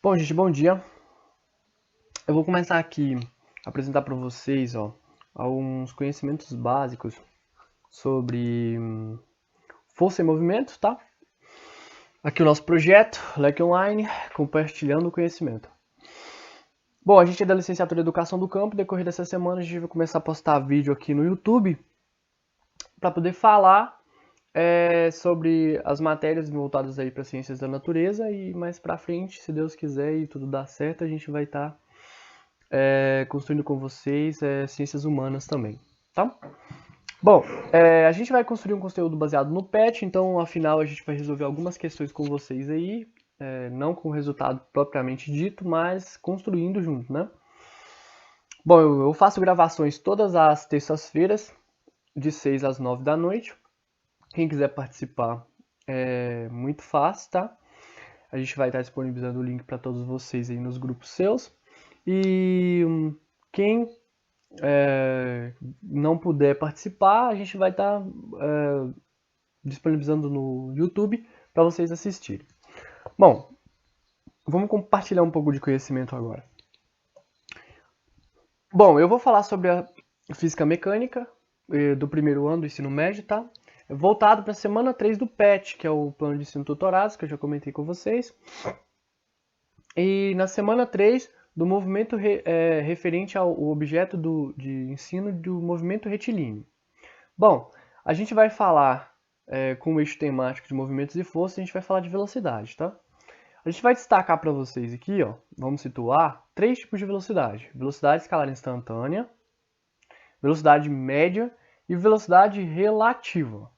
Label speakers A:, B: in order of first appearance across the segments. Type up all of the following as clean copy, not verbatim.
A: Bom, gente, bom dia. Eu vou começar aqui a apresentar para vocês, alguns conhecimentos básicos sobre força e movimento, tá? Aqui o nosso projeto, Leque Online, compartilhando o conhecimento. Bom, a gente é da licenciatura em Educação do Campo. Decorrer dessa semana a gente vai começar a postar vídeo aqui no YouTube para poder falar sobre as matérias voltadas aí para ciências da natureza e mais para frente, se Deus quiser e tudo dar certo, a gente vai estar construindo com vocês ciências humanas também, tá? Bom, a gente vai construir um conteúdo baseado no PET, então afinal a gente vai resolver algumas questões com vocês aí, não com o resultado propriamente dito, mas construindo junto, né? Bom, eu faço gravações todas as terças-feiras, de 6 às 9 da noite. Quem quiser participar é muito fácil, tá? A gente vai estar disponibilizando o link para todos vocês aí nos grupos seus. E quem não puder participar, a gente vai estar disponibilizando no YouTube para vocês assistirem. Bom, vamos compartilhar um pouco de conhecimento agora. Bom, eu vou falar sobre a física mecânica do primeiro ano do ensino médio, tá? Voltado para a semana 3 do PET, que é o plano de ensino tutorado, que eu já comentei com vocês. E na semana 3 do movimento referente ao objeto de ensino do movimento retilíneo. Bom, a gente vai falar com o eixo temático de movimentos e força, a gente vai falar de velocidade, tá? A gente vai destacar para vocês aqui, vamos situar 3 tipos de velocidade. Velocidade escalar instantânea, velocidade média e velocidade relativa.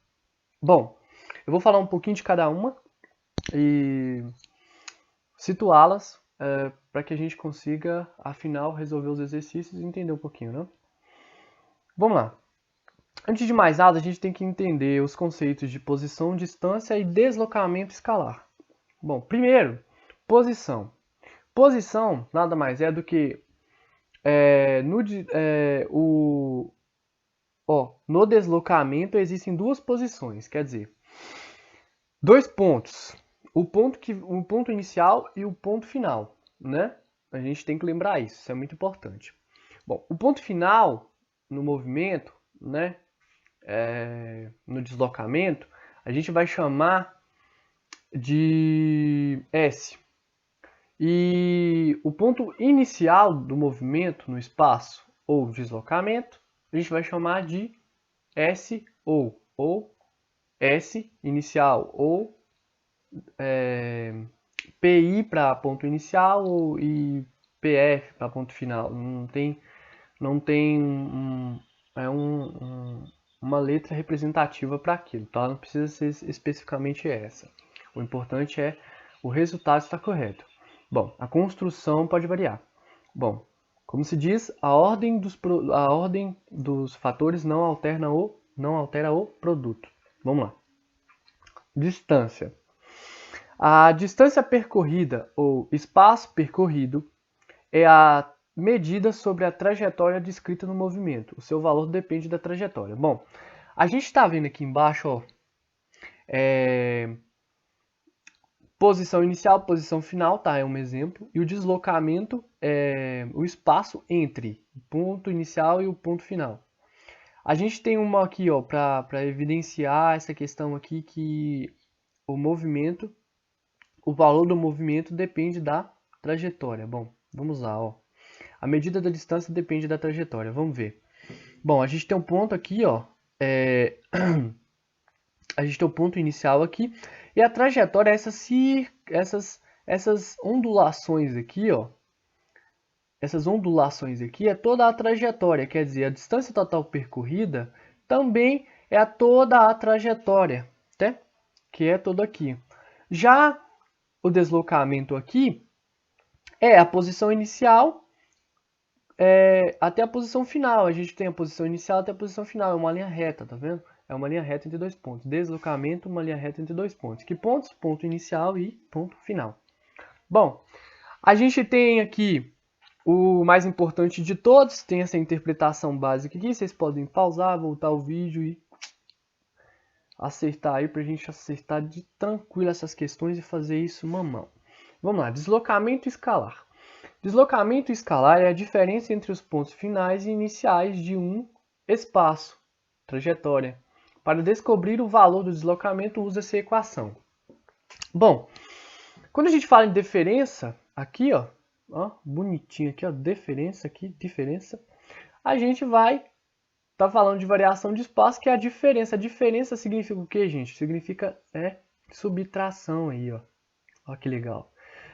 A: Bom, eu vou falar um pouquinho de cada uma e situá-las para que a gente consiga, afinal, resolver os exercícios e entender um pouquinho, né? Vamos lá. Antes de mais nada, a gente tem que entender os conceitos de posição, distância e deslocamento escalar. Bom, primeiro, posição. Posição nada mais é do que no deslocamento existem duas posições, quer dizer, dois pontos. O ponto inicial e o ponto final, né? A gente tem que lembrar isso é muito importante. Bom, o ponto final no movimento, né? No deslocamento, a gente vai chamar de S. E o ponto inicial do movimento no espaço ou deslocamento, a gente vai chamar de S ou S inicial ou PI para ponto inicial e PF para ponto final. Não tem uma letra representativa para aquilo, tá? Não precisa ser especificamente essa. O importante é o resultado estar correto. Bom, a construção pode variar. Bom, como se diz, a ordem dos fatores não altera o produto. Vamos lá. Distância. A distância percorrida ou espaço percorrido é a medida sobre a trajetória descrita no movimento. O seu valor depende da trajetória. Bom, a gente está vendo aqui embaixo, posição inicial, posição final, tá? É um exemplo. E o deslocamento é o espaço entre o ponto inicial e o ponto final. A gente tem uma aqui, para evidenciar essa questão aqui que o valor do movimento depende da trajetória. Bom, vamos lá, A medida da distância depende da trajetória. Vamos ver. Bom, a gente tem um ponto aqui, a gente tem o ponto inicial aqui e a trajetória é essas ondulações aqui, Essas ondulações aqui é toda a trajetória, quer dizer, a distância total percorrida também é toda a trajetória, tá? Que é toda aqui. Já o deslocamento aqui é a posição inicial até a posição final. A gente tem a posição inicial até a posição final. É uma linha reta, tá vendo? É uma linha reta entre dois pontos. Deslocamento, uma linha reta entre dois pontos. Que pontos? Ponto inicial e ponto final. Bom, a gente tem aqui o mais importante de todos. Tem essa interpretação básica aqui. Vocês podem pausar, voltar o vídeo e acertar aí pra gente acertar de tranquilo essas questões e fazer isso mamão. Vamos lá, deslocamento escalar. Deslocamento escalar é a diferença entre os pontos finais e iniciais de um espaço, trajetória. Para descobrir o valor do deslocamento, usa-se a equação. Bom, quando a gente fala em diferença, aqui, ó, bonitinho aqui, ó, diferença, a gente vai tá falando de variação de espaço, que é a diferença. A diferença significa o quê, gente? Significa subtração aí, ó. Ó que legal.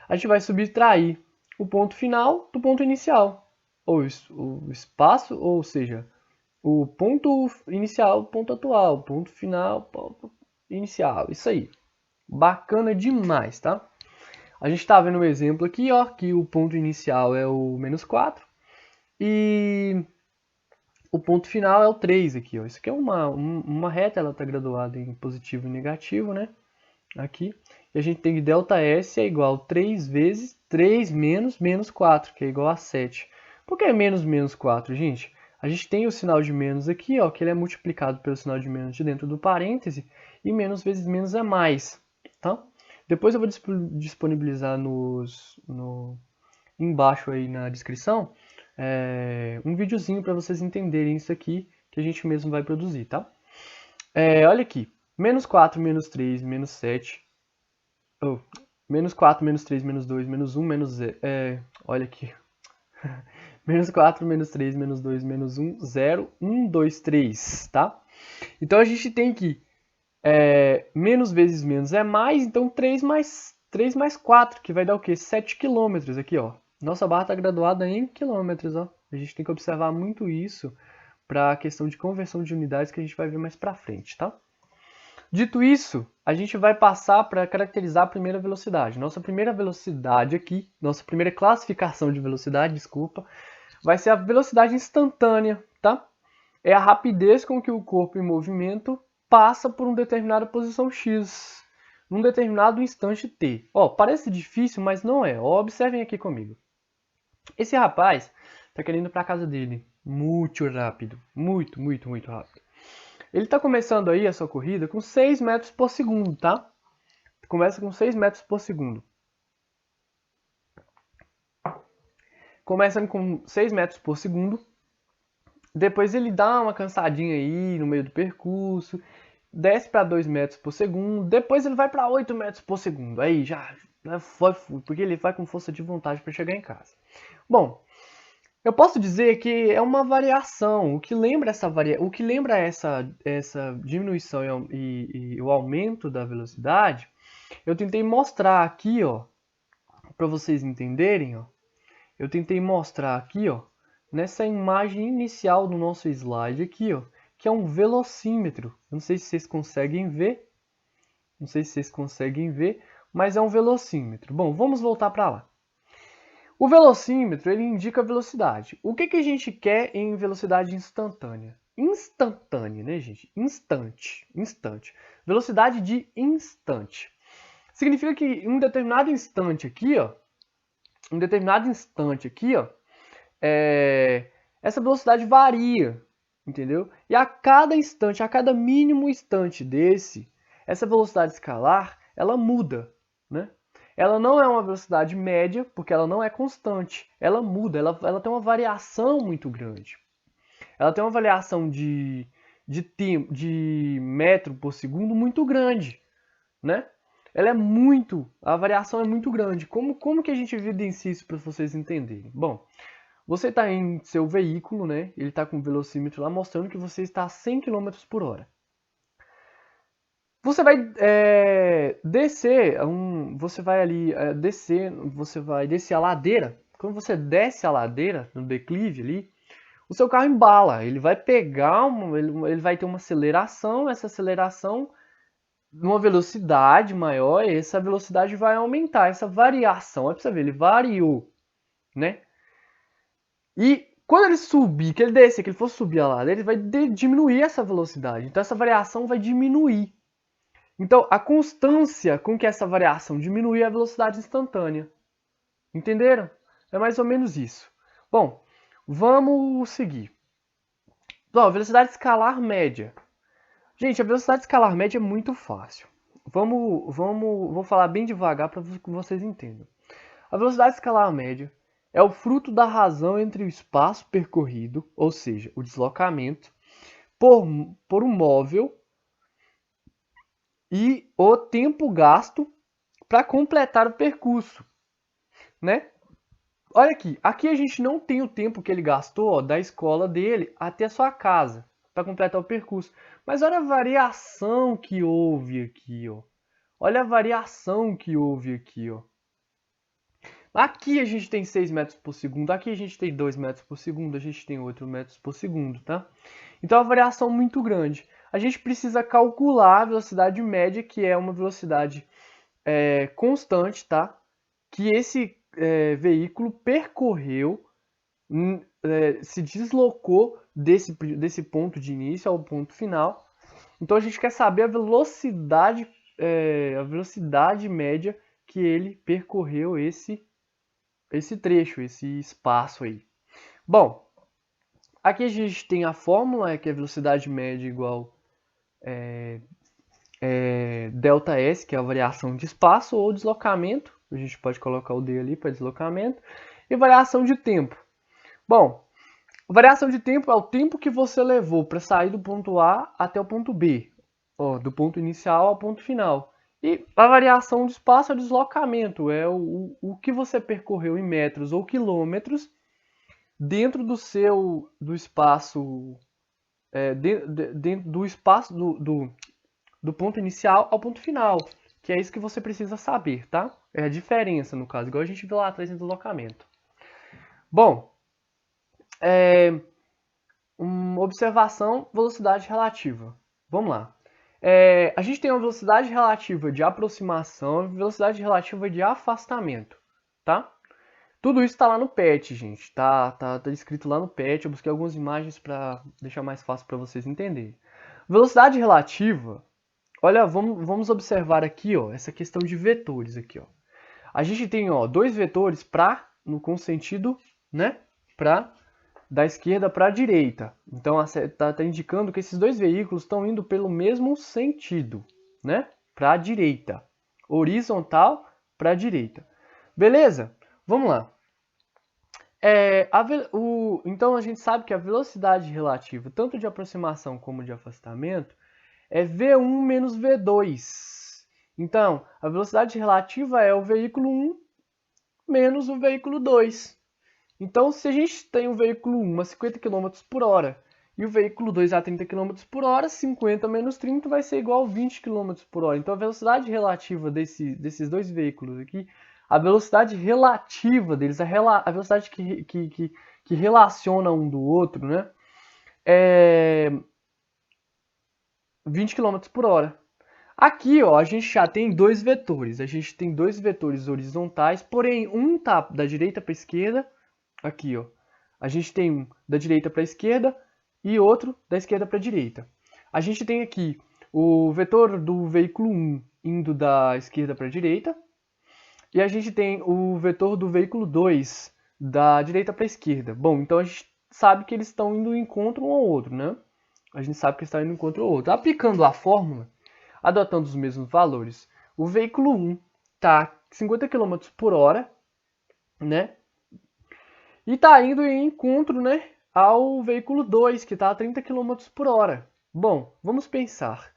A: A gente vai subtrair o ponto final do ponto inicial. Ou o espaço, ou seja, o ponto inicial, ponto atual, ponto final, ponto inicial. Isso aí. Bacana demais, tá? A gente está vendo um exemplo aqui, ó, que o ponto inicial é o menos 4 e o ponto final é o 3 aqui, ó. Isso aqui é uma reta, ela está graduada em positivo e negativo, né? Aqui. E a gente tem que ΔS é igual a 3 vezes 3 menos 4, que é igual a 7. Por que menos 4, gente? A gente tem o sinal de menos aqui, ó, que ele é multiplicado pelo sinal de menos de dentro do parêntese, e menos vezes menos é mais, tá? Depois eu vou disponibilizar embaixo aí na descrição um videozinho para vocês entenderem isso aqui, que a gente mesmo vai produzir, tá? Olha aqui, menos 4, menos 3, menos 7, menos 4, menos 3, menos 2, menos 1, menos 0, olha aqui, menos 4, menos 3, menos 2, menos 1, 0, 1, 2, 3, tá? Então a gente tem que menos vezes menos é mais, então 3 mais 4, que vai dar o quê? 7 quilômetros aqui, ó. Nossa barra está graduada em quilômetros, ó. A gente tem que observar muito isso para a questão de conversão de unidades que a gente vai ver mais para frente, tá? Dito isso, a gente vai passar para caracterizar a primeira velocidade. Nossa primeira velocidade aqui, nossa primeira classificação de velocidade, desculpa, vai ser a velocidade instantânea, tá? É a rapidez com que o corpo em movimento passa por uma determinada posição X, num determinado instante T. Ó, parece difícil, mas não é. Ó, observem aqui comigo. Esse rapaz está querendo ir para a casa dele muito rápido, muito rápido. Ele está começando aí a sua corrida com 6 metros por segundo, tá? Começa com 6 metros por segundo. Começando com 6 metros por segundo. Depois ele dá uma cansadinha aí no meio do percurso, desce para 2 metros por segundo, depois ele vai para 8 metros por segundo. Aí já foi, porque ele vai com força de vontade para chegar em casa. Bom, eu posso dizer que é uma variação. O que lembra essa diminuição e o aumento da velocidade, eu tentei mostrar aqui, ó, para vocês entenderem, ó. Eu tentei mostrar aqui, ó, nessa imagem inicial do nosso slide aqui, ó, que é um velocímetro. Eu não sei se vocês conseguem ver. Não sei se vocês conseguem ver, mas é um velocímetro. Bom, vamos voltar para lá. O velocímetro, ele indica a velocidade. O que a gente quer em velocidade instantânea? Instantânea, né, gente? Instante. Velocidade de instante. Significa que em um determinado instante aqui, ó, essa velocidade varia, entendeu? E a cada instante, a cada mínimo instante desse, essa velocidade escalar, ela muda, né? Ela não é uma velocidade média, porque ela não é constante. Ela muda, ela tem uma variação muito grande. Ela tem uma variação de metro por segundo muito grande, né? A variação é muito grande. Como que a gente evidencia isso para vocês entenderem? Bom, você está em seu veículo, né? Ele está com o velocímetro lá mostrando que você está a 100 km por hora. Você vai descer, você vai descer a ladeira. Quando você desce a ladeira, no declive ali, o seu carro embala. Ele vai pegar, ele vai ter uma aceleração, essa aceleração numa velocidade maior, e essa velocidade vai aumentar, essa variação, é pra você ver, ele variou, né? E quando ele subir, que ele descer, que ele for subir a ladeira, ele vai diminuir essa velocidade, então essa variação vai diminuir. Então, a constância com que essa variação diminui é a velocidade instantânea. Entenderam? É mais ou menos isso. Bom, vamos seguir. Bom, velocidade escalar média. Gente, a velocidade escalar média é muito fácil. Vou falar bem devagar para que vocês entendam. A velocidade escalar média é o fruto da razão entre o espaço percorrido, ou seja, o deslocamento, por um móvel e o tempo gasto para completar o percurso, né? Olha aqui a gente não tem o tempo que ele gastou, ó, da escola dele até a sua casa para completar o percurso. Mas olha a variação que houve aqui, ó. Olha a variação que houve aqui, ó. Aqui a gente tem 6 metros por segundo, aqui a gente tem 2 metros por segundo, a gente tem 8 metros por segundo, tá? Então a variação é muito grande. A gente precisa calcular a velocidade média, que é uma velocidade constante, tá? Que esse veículo percorreu, se deslocou desse ponto de início ao ponto final. Então a gente quer saber a velocidade média que ele percorreu esse trecho, esse espaço aí. Bom, aqui a gente tem a fórmula, que é a velocidade média igual ΔS, que é a variação de espaço ou deslocamento. A gente pode colocar o D ali para deslocamento. E variação de tempo. Bom, variação de tempo é o tempo que você levou para sair do ponto A até o ponto B, ó, do ponto inicial ao ponto final. E a variação de espaço é o deslocamento, é o que você percorreu em metros ou quilômetros dentro do espaço, dentro do espaço do ponto inicial ao ponto final, que é isso que você precisa saber, tá? É a diferença, no caso, igual a gente viu lá atrás em deslocamento. Bom, observação, velocidade relativa. Vamos lá. A gente tem uma velocidade relativa de aproximação e velocidade relativa de afastamento, tá? Tudo isso está lá no PET, gente. Tá escrito lá no PET. Eu busquei algumas imagens para deixar mais fácil para vocês entenderem. Velocidade relativa. Olha, vamos observar aqui, ó, essa questão de vetores aqui, ó. A gente tem, ó, dois vetores com sentido, né, da esquerda para a direita. Então tá indicando que esses dois veículos estão indo pelo mesmo sentido, né, para a direita, horizontal para a direita. Beleza? Vamos lá. Então a gente sabe que a velocidade relativa, tanto de aproximação como de afastamento, é V1 menos V2. Então, a velocidade relativa é o veículo 1 menos o veículo 2. Então, se a gente tem o veículo 1 a 50 km por hora e o veículo 2 a 30 km por hora, 50 menos 30 vai ser igual a 20 km por hora. Então, a velocidade relativa desses dois veículos aqui, a velocidade relativa deles, a velocidade que relaciona um do outro, né, é 20 km por hora. Aqui, ó, a gente já tem dois vetores. A gente tem dois vetores horizontais, porém um tá da direita para a esquerda. Aqui, ó. A gente tem um da direita para a esquerda e outro da esquerda para a direita. A gente tem aqui o vetor do veículo 1 indo da esquerda para a direita. E a gente tem o vetor do veículo 2 da direita para a esquerda. Bom, então a gente sabe que eles estão indo em encontro um ao outro, né? A gente sabe que estão indo em encontro ao outro. Aplicando a fórmula, adotando os mesmos valores, o veículo 1 está 50 km por hora, né? E está indo em encontro, né, ao veículo 2, que está a 30 km por hora. Bom, vamos pensar.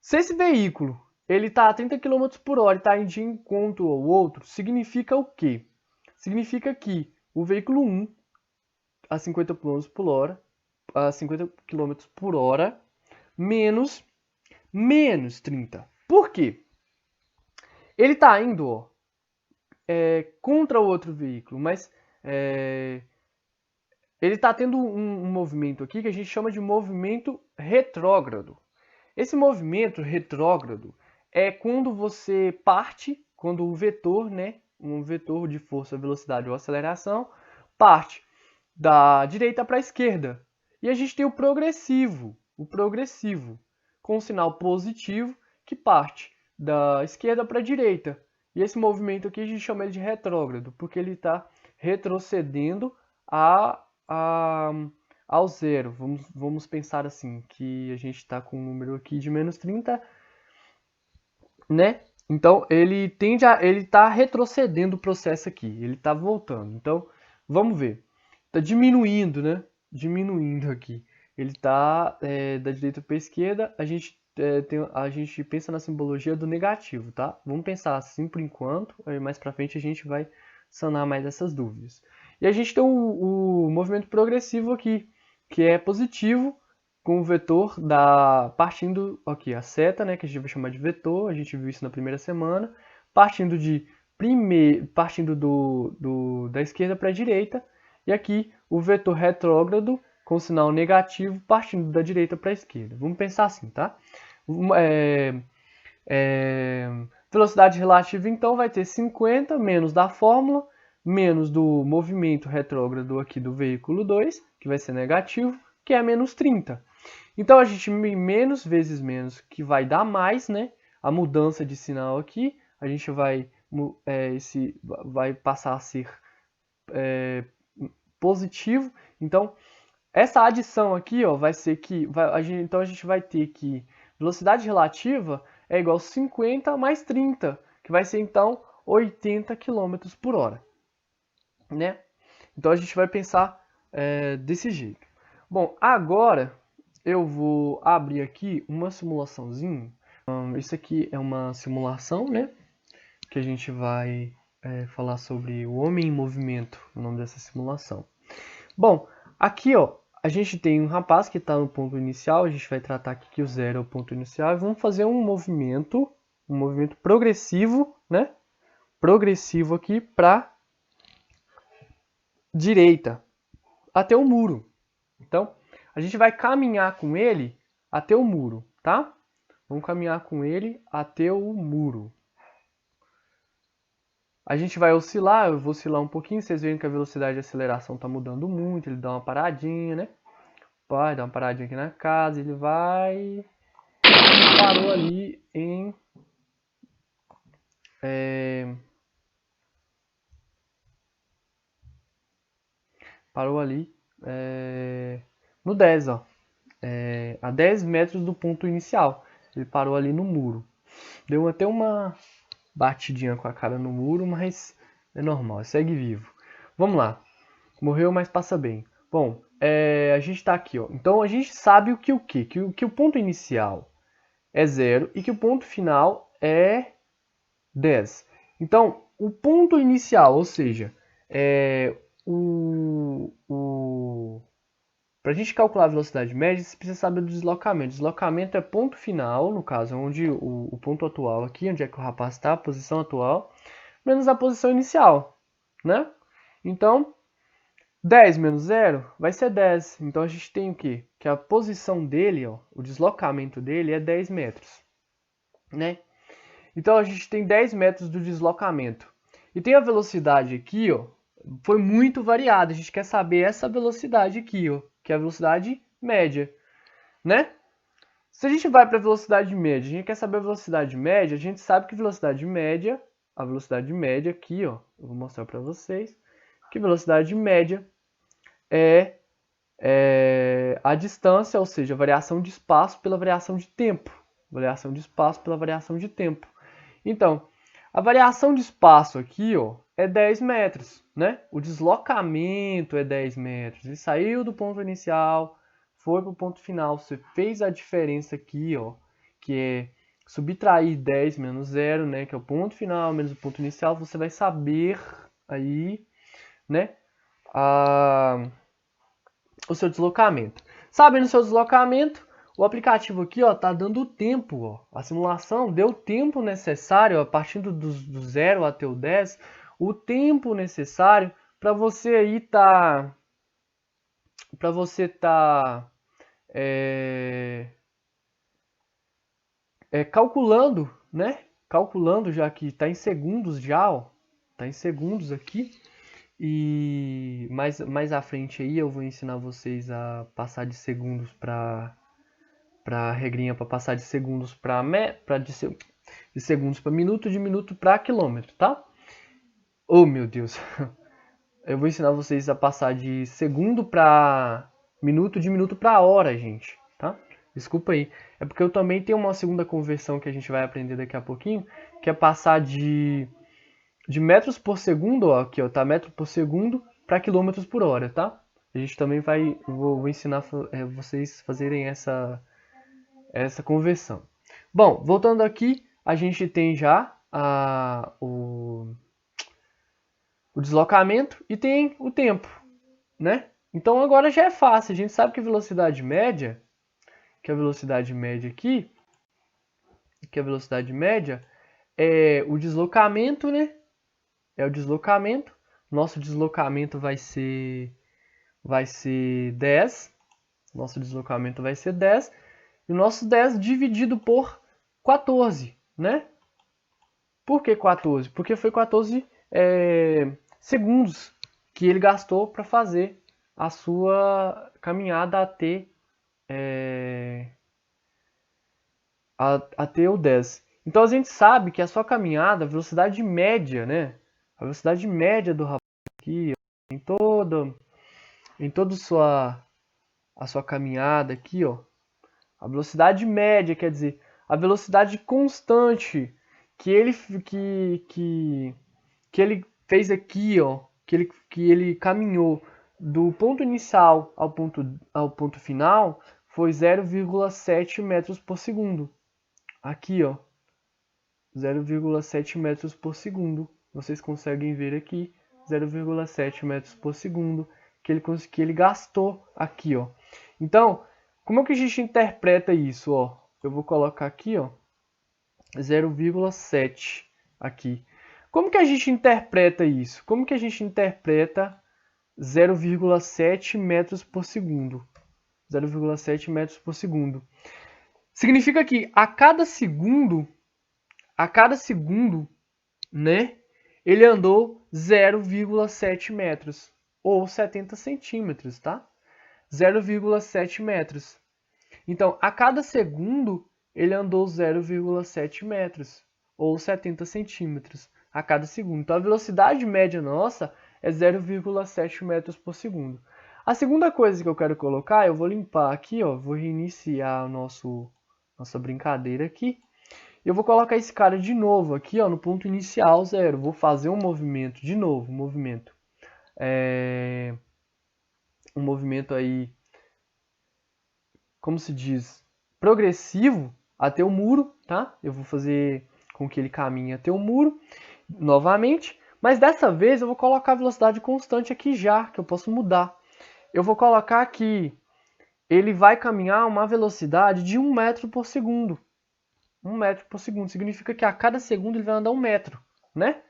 A: Se esse veículo ele está a 30 km por hora e está indo de encontro ao outro, significa o quê? Significa que o veículo 1 a 50 km por hora, menos 30. Por quê? Ele está indo, ó, contra o outro veículo, mas ele está tendo um movimento aqui que a gente chama de movimento retrógrado. Esse movimento retrógrado é quando você parte, quando o vetor, né, um vetor de força, velocidade ou aceleração, parte da direita para a esquerda. E a gente tem o progressivo, com um sinal positivo que parte da esquerda para a direita. E esse movimento aqui a gente chama ele de retrógrado, porque ele está retrocedendo ao zero. Vamos pensar assim, que a gente está com um número aqui de menos 30, né? Então, ele está retrocedendo o processo aqui, ele está voltando. Então, vamos ver. Está diminuindo, né? Diminuindo aqui. Ele está da direita para a esquerda. A gente pensa na simbologia do negativo, tá? Vamos pensar assim por enquanto. Aí mais para frente a gente vai sanar mais essas dúvidas. E a gente tem o movimento progressivo aqui, que é positivo, com o vetor partindo aqui a seta, né, que a gente vai chamar de vetor, a gente viu isso na primeira semana, partindo da esquerda para a direita, e aqui o vetor retrógrado com sinal negativo partindo da direita para a esquerda. Vamos pensar assim, tá? Velocidade relativa então vai ter 50 menos da fórmula, menos do movimento retrógrado aqui do veículo 2, que vai ser negativo, que é menos 30. Então a gente menos vezes menos, que vai dar mais, né? A mudança de sinal aqui, a gente vai passar a ser positivo. Então essa adição aqui, ó, vai ser que então a gente vai ter que velocidade relativa é igual a 50 mais 30, que vai ser então 80 km por hora, né? Então a gente vai pensar desse jeito. Bom, agora eu vou abrir aqui uma simulaçãozinha. Isso aqui é uma simulação, né? Que a gente vai falar sobre o homem em movimento, o nome dessa simulação. Bom, aqui ó, a gente tem um rapaz que está no ponto inicial, a gente vai tratar aqui que o zero é o ponto inicial, e vamos fazer um movimento progressivo, né? Progressivo aqui para direita, até o muro. Então, a gente vai caminhar com ele até o muro, tá? Vamos caminhar com ele até o muro. A gente vai oscilar, eu vou oscilar um pouquinho, vocês veem que a velocidade de aceleração está mudando muito, ele dá uma paradinha, né? Vai dar uma paradinha aqui na casa, ele vai... Parou ali em... Parou ali no 10, ó. A 10 metros do ponto inicial. Ele parou ali no muro. Deu até uma batidinha com a cara no muro, mas é normal, segue vivo. Vamos lá. Morreu, mas passa bem. Bom, a gente está aqui, ó. Então a gente sabe o quê? Que o ponto inicial é 0 e que o ponto final é 10. Então, o ponto inicial, ou seja, para a gente calcular a velocidade média, você precisa saber do deslocamento. Deslocamento é ponto final, no caso, onde o ponto atual aqui, onde é que o rapaz está, a posição atual, menos a posição inicial, né? Então, 10 menos 0 vai ser 10. Então, a gente tem o quê? Que a posição dele, ó, o deslocamento dele é 10 metros, né? Então, a gente tem 10 metros do deslocamento. E tem a velocidade aqui, ó, foi muito variada. A gente quer saber essa velocidade aqui, ó, que é a velocidade média, né? Se a gente vai para a velocidade média, a gente quer saber a velocidade média, a gente sabe que a velocidade média aqui, ó, eu vou mostrar para vocês, que velocidade média é a distância, ou seja, a variação de espaço pela variação de tempo. Variação de espaço pela variação de tempo. Então, a variação de espaço aqui, ó, é 10 metros, né? O deslocamento é 10 metros. Ele saiu do ponto inicial, foi para o ponto final. Você fez a diferença aqui, ó, que é subtrair 10 menos 0, né? Que é o ponto final menos o ponto inicial. Você vai saber aí, né? O seu deslocamento. Sabendo o seu deslocamento, o aplicativo aqui, ó, tá dando o tempo, ó. A simulação deu o tempo necessário, ó, partindo do 0 até o 10, o tempo necessário para você aí calculando, né? Calculando, já que está em segundos já, ó. Tá em segundos aqui. E mais à frente aí eu vou ensinar vocês a passar de segundos para regrinha para passar de segundos para de segundos para minuto, de minuto para quilômetro, tá? Oh, meu Deus. Eu vou ensinar vocês a passar de segundo para minuto, de minuto para hora, gente, tá? Desculpa aí. É porque eu também tenho uma segunda conversão que a gente vai aprender daqui a pouquinho, que é passar de metros por segundo, ó, aqui, ó, tá? Metro por segundo para quilômetros por hora, tá? A gente também vou ensinar vocês fazerem essa conversão. Bom, voltando aqui, a gente tem já o deslocamento e tem o tempo, né? Então agora já é fácil, a gente sabe que a velocidade média, aqui, que a velocidade média é o deslocamento, né? É o deslocamento. Nosso deslocamento vai ser 10. Nosso deslocamento vai ser 10. E o nosso 10 dividido por 14, né? Por que 14? Porque foi 14 segundos que ele gastou para fazer a sua caminhada até o 10. Então a gente sabe que a sua caminhada, a velocidade média, né? A velocidade média do rapaz aqui, em toda a sua caminhada aqui, ó. A velocidade média, quer dizer, a velocidade constante que ele fez aqui, ó, que ele caminhou do ponto inicial ao ponto final foi 0,7 metros por segundo. Aqui, ó, 0,7 metros por segundo. Vocês conseguem ver aqui, 0,7 metros por segundo que ele gastou aqui, ó. Então, como é que a gente interpreta isso, ó? Eu vou colocar aqui, ó, 0,7 aqui. Como que a gente interpreta isso? Como que a gente interpreta 0,7 metros por segundo? 0,7 metros por segundo. Significa que a cada segundo, né, ele andou 0,7 metros, ou 70 centímetros, tá? 0,7 metros. Então, a cada segundo, ele andou 0,7 metros, ou 70 centímetros, a cada segundo. Então, a velocidade média nossa é 0,7 metros por segundo. A segunda coisa que eu quero colocar, eu vou limpar aqui, ó, vou reiniciar a nossa brincadeira aqui. Eu vou colocar esse cara de novo aqui, ó, no ponto inicial, 0. Vou fazer um movimento, de novo, um movimento aí, como se diz, progressivo até o muro, tá? Eu vou fazer com que ele caminhe até o muro novamente, mas dessa vez eu vou colocar a velocidade constante aqui já, que eu posso mudar. Eu vou colocar aqui, ele vai caminhar uma velocidade de 1 metro por segundo. 1 metro por segundo significa que a cada segundo ele vai andar 1 metro, né?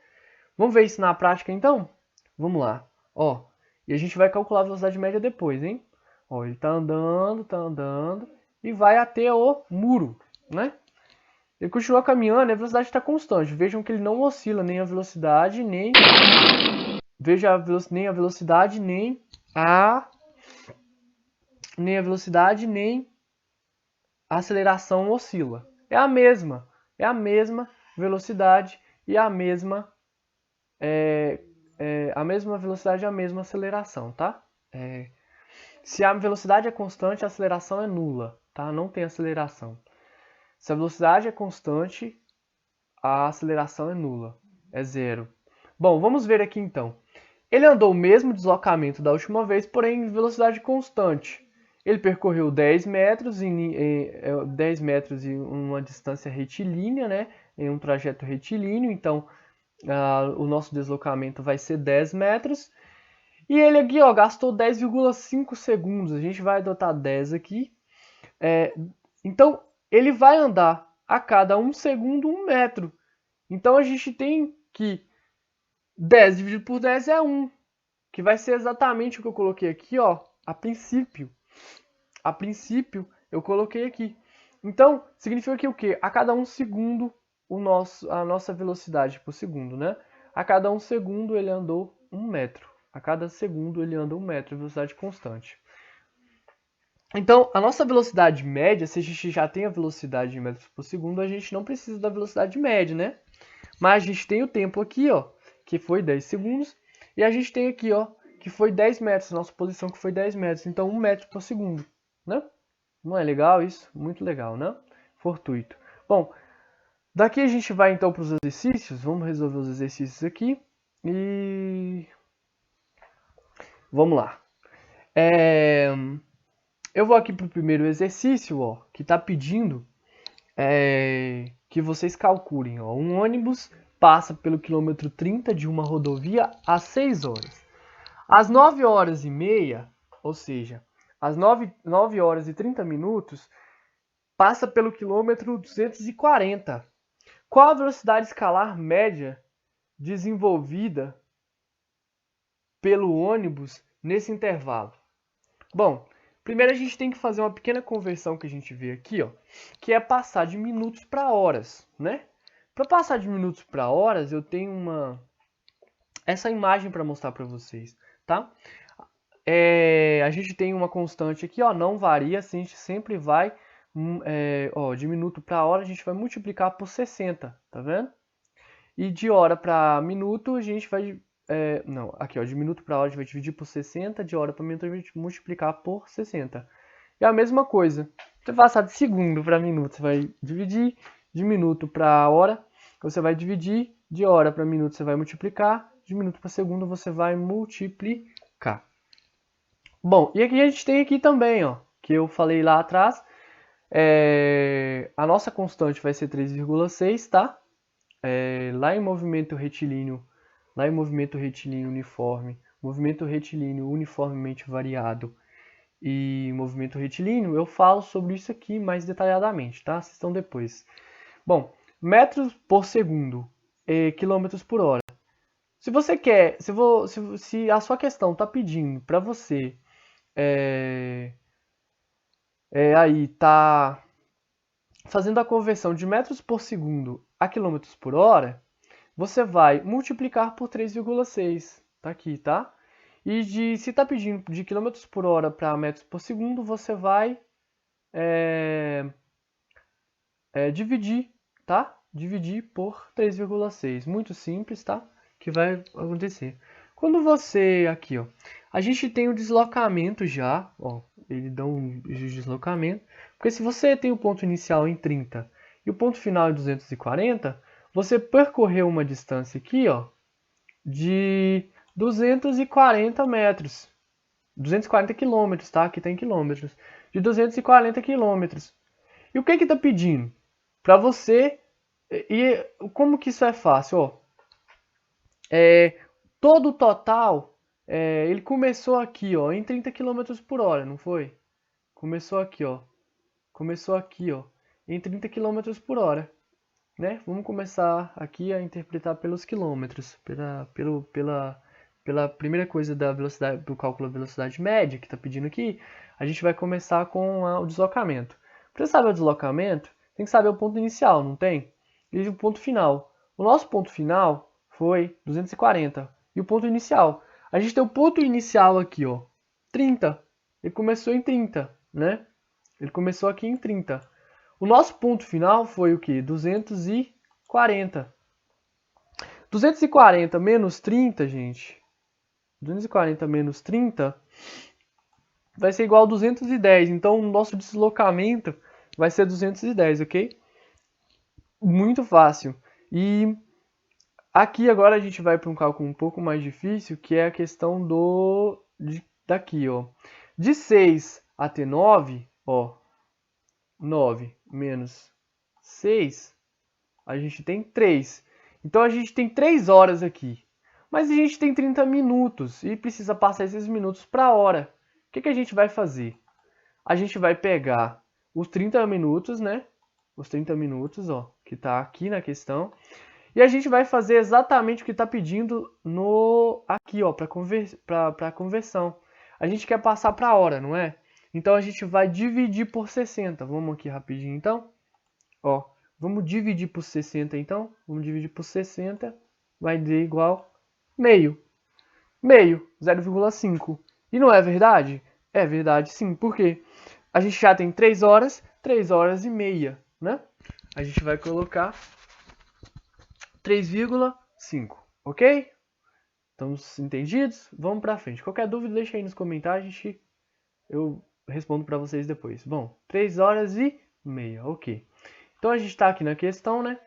A: Vamos ver isso na prática então? Vamos lá. Ó, e a gente vai calcular a velocidade média depois, hein? Ó, ele tá andando e vai até o muro, né? Ele continua caminhando e a velocidade está constante. Vejam que ele não oscila nem a velocidade, nem nem a velocidade, nem a aceleração oscila. É a mesma velocidade e a mesma velocidade e a mesma aceleração, tá? Se a velocidade é constante, a aceleração é nula, tá? Não tem aceleração. Se a velocidade é constante, a aceleração é nula, é zero. Bom, vamos ver aqui então. Ele andou o mesmo deslocamento da última vez, porém em velocidade constante. Ele percorreu 10 metros em uma distância retilínea, né? Em um trajeto retilíneo, então o nosso deslocamento vai ser 10 metros. E ele aqui, ó, gastou 10,5 segundos. A gente vai adotar 10 aqui. Então, ele vai andar a cada 1 segundo 1 metro. Então, a gente tem que 10 dividido por 10 é 1. Que vai ser exatamente o que eu coloquei aqui, ó, a princípio. A princípio, eu coloquei aqui. Então, significa que o quê? A cada 1 segundo, a nossa velocidade por segundo, né? A cada 1 segundo, ele andou 1 metro. A cada segundo, ele anda 1 metro, velocidade constante. Então, a nossa velocidade média, se a gente já tem a velocidade em metros por segundo, a gente não precisa da velocidade média, né? Mas a gente tem o tempo aqui, ó, que foi 10 segundos. E a gente tem aqui, ó, que foi 10 metros, nossa posição que foi 10 metros. Então, 1 metro por segundo, né? Não é legal isso? Muito legal, né? Fortuito. Bom, daqui a gente vai então para os exercícios. Vamos resolver os exercícios aqui. E vamos lá. Eu vou aqui para o primeiro exercício, ó, que está pedindo que vocês calculem. Ó, um ônibus passa pelo quilômetro 30 de uma rodovia às 6 horas. Às 9 horas e meia, ou seja, às 9 horas e 30 minutos, passa pelo quilômetro 240. Qual a velocidade escalar média desenvolvida pelo ônibus nesse intervalo? Bom, primeiro a gente tem que fazer uma pequena conversão que a gente vê aqui, ó, que é passar de minutos para horas, né? Para passar de minutos para horas, eu tenho essa imagem para mostrar para vocês, tá? A gente tem uma constante aqui, ó, não varia, a gente sempre vai, de minuto para hora a gente vai multiplicar por 60, tá vendo? E de hora para minuto a gente vai, aqui ó, de minuto para hora a gente vai dividir por 60, de hora para minuto a gente vai multiplicar por 60. E a mesma coisa, você passar de segundo para minuto, você vai dividir, de minuto para hora, você vai dividir, de hora para minuto você vai multiplicar, de minuto para segundo você vai multiplicar. Bom, e aqui a gente tem aqui também, ó, que eu falei lá atrás, a nossa constante vai ser 3,6, tá? Lá em movimento retilíneo uniforme, movimento retilíneo uniformemente variado e movimento retilíneo, eu falo sobre isso aqui mais detalhadamente, tá? Assistam depois. Bom, metros por segundo, quilômetros por hora. Se você quer, se a sua questão está pedindo para você aí tá fazendo a conversão de metros por segundo a quilômetros por hora, você vai multiplicar por 3,6. Tá aqui, tá? E se está pedindo de quilômetros por hora para metros por segundo, você vai dividir, tá? Dividir por 3,6. Muito simples, tá? Que vai acontecer. Quando você, aqui, ó, a gente tem o deslocamento já, ó, ele dá um deslocamento, porque se você tem o ponto inicial em 30 e o ponto final em 240, você percorreu uma distância aqui, ó, de 240 metros, 240 quilômetros, tá? Aqui tem quilômetros, de 240 quilômetros. E o que que tá pedindo? Para você, e como que isso é fácil, ó, todo o total, ele começou aqui, ó, em 30 km por hora, não foi? Começou aqui, ó. Em 30 km por hora, né? Vamos começar aqui a interpretar pelos quilômetros, pela primeira coisa da velocidade, do cálculo da velocidade média que está pedindo aqui, a gente vai começar com o deslocamento. Para saber o deslocamento, tem que saber o ponto inicial, não tem? E o ponto final. O nosso ponto final foi 240. E o ponto inicial? A gente tem o ponto inicial aqui, ó, 30. Ele começou em 30, né? Ele começou aqui em 30. O nosso ponto final foi o quê? 240. 240 menos 30, gente. 240 menos 30 vai ser igual a 210. Então, o nosso deslocamento vai ser 210, ok? Muito fácil. E aqui agora a gente vai para um cálculo um pouco mais difícil, que é a questão daqui, ó. De 6 até 9, ó, 9 menos 6, a gente tem 3. Então a gente tem 3 horas aqui. Mas a gente tem 30 minutos e precisa passar esses minutos para a hora. O que que a gente vai fazer? A gente vai pegar os 30 minutos, né? Os 30 minutos, ó, que está aqui na questão. E a gente vai fazer exatamente o que está pedindo aqui, ó, para conversão. A gente quer passar para a hora, não é? Então a gente vai dividir por 60. Vamos aqui rapidinho, então. Ó, vamos dividir por 60, então. Vamos dividir por 60. Vai dar igual meio. Meio, 0,5. E não é verdade? É verdade, sim. Por quê? A gente já tem 3 horas e meia, né? A gente vai colocar 3,5, ok? Estamos entendidos? Vamos para frente. Qualquer dúvida, deixa aí nos comentários. Eu respondo para vocês depois. Bom, 3 horas e meia, ok. Então a gente está aqui na questão, né?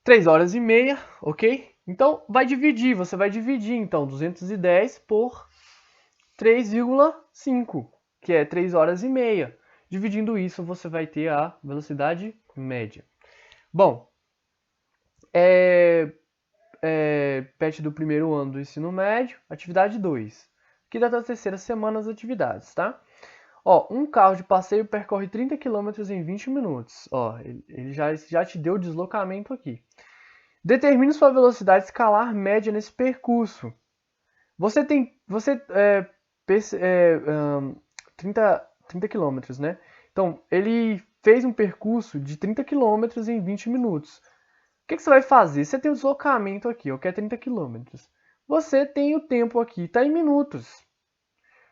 A: 3 horas e meia, ok? Então você vai dividir então 210 por 3,5, que é 3 horas e meia. Dividindo isso, você vai ter a velocidade média. Bom, PET do primeiro ano do ensino médio, atividade 2. Aqui da terceira semana as atividades, tá? Ó, um carro de passeio percorre 30 km em 20 minutos. Ó, ele já te deu o deslocamento aqui. Determine sua velocidade escalar média nesse percurso. Você tem 30 km, né? Então, ele fez um percurso de 30 km em 20 minutos. O que você vai fazer? Você tem o deslocamento aqui, ó, que é 30 km. Você tem o tempo aqui, está em minutos.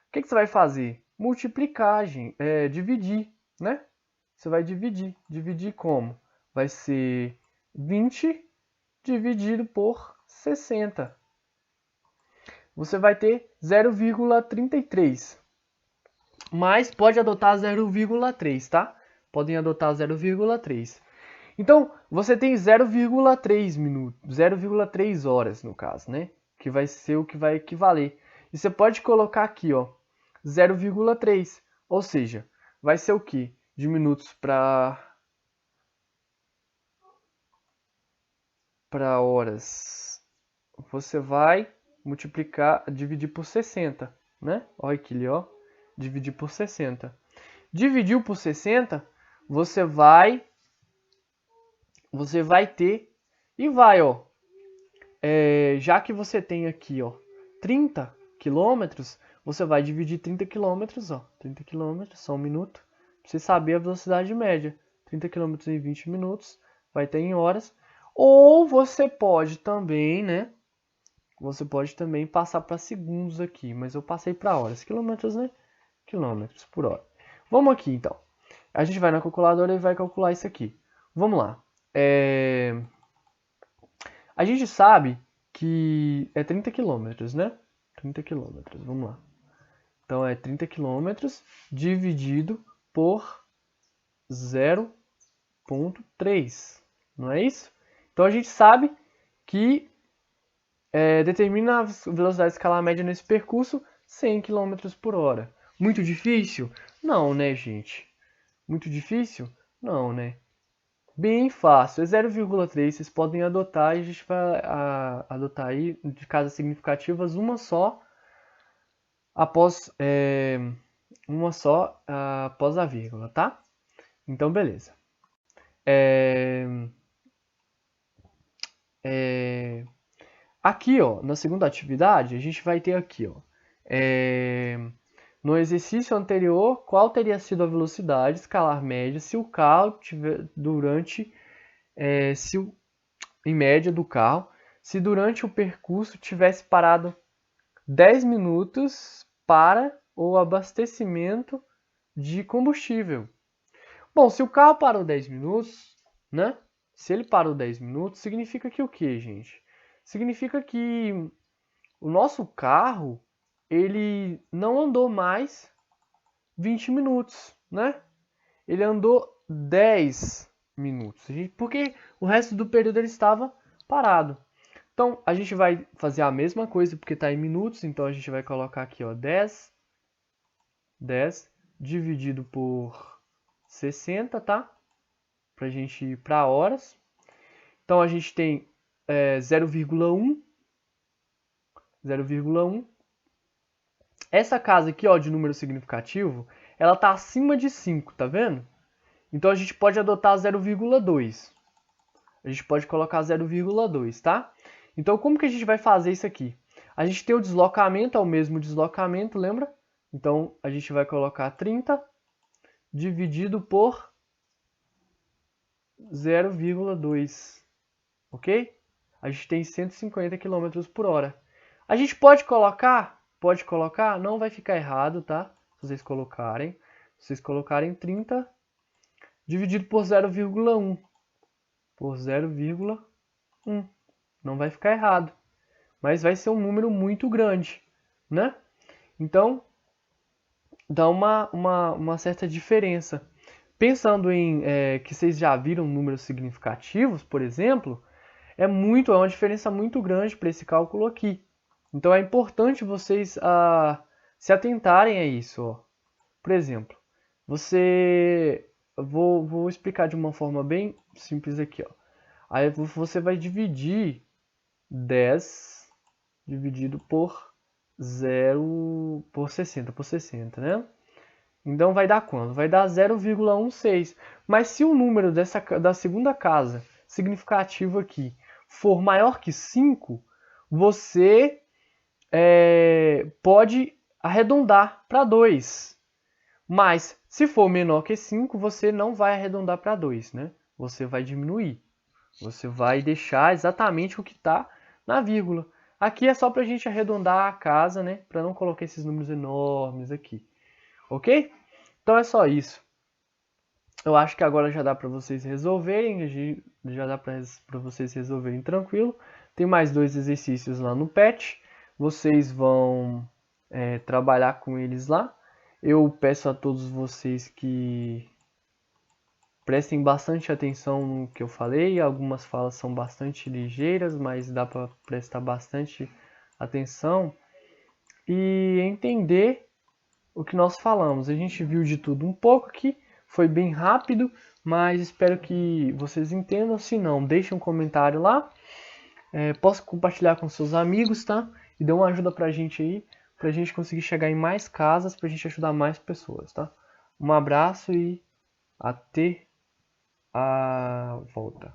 A: O que você vai fazer? Multiplicagem, dividir, né? Você vai dividir. Dividir como? Vai ser 20 dividido por 60. Você vai ter 0,33. Mas pode adotar 0,3, tá? Podem adotar 0,3. Então, você tem 0,3 minutos, 0,3 horas no caso, né? Que vai ser o que vai equivaler. E você pode colocar aqui, ó, 0,3. Ou seja, vai ser o quê? De minutos para horas. Você vai multiplicar, dividir por 60, né? Olha aqui, ó. Dividir por 60. Dividiu por 60, você vai ter e vai, ó. Já que você tem aqui, ó, 30 quilômetros, você vai dividir 30 quilômetros, ó. 30 quilômetros, só um minuto. Pra você saber a velocidade média. 30 quilômetros em 20 minutos, vai ter em horas. Ou você pode também, né? Você pode também passar para segundos aqui, mas eu passei para horas. Quilômetros, né? Quilômetros por hora. Vamos aqui, então. A gente vai na calculadora e vai calcular isso aqui. Vamos lá. A gente sabe que é 30 quilômetros, né? 30 quilômetros, vamos lá. Então, é 30 quilômetros dividido por 0,3. Não é isso? Então, a gente sabe que determina a velocidade escalar média nesse percurso 100 km por hora. Muito difícil? Não, né, gente? Muito difícil? Não, né? Bem fácil. É 0,3. Vocês podem adotar e a gente vai adotar aí de casas significativas uma só após a vírgula, tá? Então, beleza. Aqui, ó, na segunda atividade, a gente vai ter aqui, ó, no exercício anterior, qual teria sido a velocidade escalar média se o carro tiver em média do carro, se durante o percurso tivesse parado 10 minutos para o abastecimento de combustível. Bom, se o carro parou 10 minutos, né? Se ele parou 10 minutos, significa que o quê, gente? Significa que o nosso carro, ele não andou mais 20 minutos, né? Ele andou 10 minutos, porque o resto do período ele estava parado. Então, a gente vai fazer a mesma coisa, porque está em minutos, então a gente vai colocar aqui, ó, 10 dividido por 60, tá? Pra gente ir para horas. Então, a gente tem 0,1. Essa casa aqui, ó, de número significativo, ela tá acima de 5, tá vendo? Então, a gente pode adotar 0,2. A gente pode colocar 0,2, tá? Então, como que a gente vai fazer isso aqui? A gente tem o deslocamento, é o mesmo deslocamento, lembra? Então, a gente vai colocar 30 dividido por 0,2, ok? A gente tem 150 km por hora. A gente pode colocar, não vai ficar errado, tá? Se vocês colocarem 30 dividido por 0,1. Por 0,1. Não vai ficar errado. Mas vai ser um número muito grande, né? Então, dá uma certa diferença. Pensando em que vocês já viram números significativos, por exemplo, é uma diferença muito grande para esse cálculo aqui. Então é importante vocês se atentarem a isso. Ó. Por exemplo, vou explicar de uma forma bem simples aqui. Ó. Aí você vai dividir 10 dividido por 0 por 60, né? Então vai dar quanto? Vai dar 0,16. Mas se o número da segunda casa significativo aqui for maior que 5, você pode arredondar para 2. Mas se for menor que 5, você não vai arredondar para 2, né? Você vai diminuir. Você vai deixar exatamente o que está na vírgula. Aqui é só para a gente arredondar a casa, né? Para não colocar esses números enormes aqui. Ok? Então é só isso. Eu acho que agora já dá para vocês resolverem, já dá para vocês resolverem tranquilo. Tem mais 2 exercícios lá no PET. Vocês vão trabalhar com eles lá. Eu peço a todos vocês que prestem bastante atenção no que eu falei. Algumas falas são bastante ligeiras, mas dá para prestar bastante atenção e entender o que nós falamos. A gente viu de tudo um pouco aqui, foi bem rápido, mas espero que vocês entendam. Se não, deixe um comentário lá. Posso compartilhar com seus amigos, tá? E dê uma ajuda pra gente aí, pra gente conseguir chegar em mais casas, pra gente ajudar mais pessoas, tá? Um abraço e até a volta.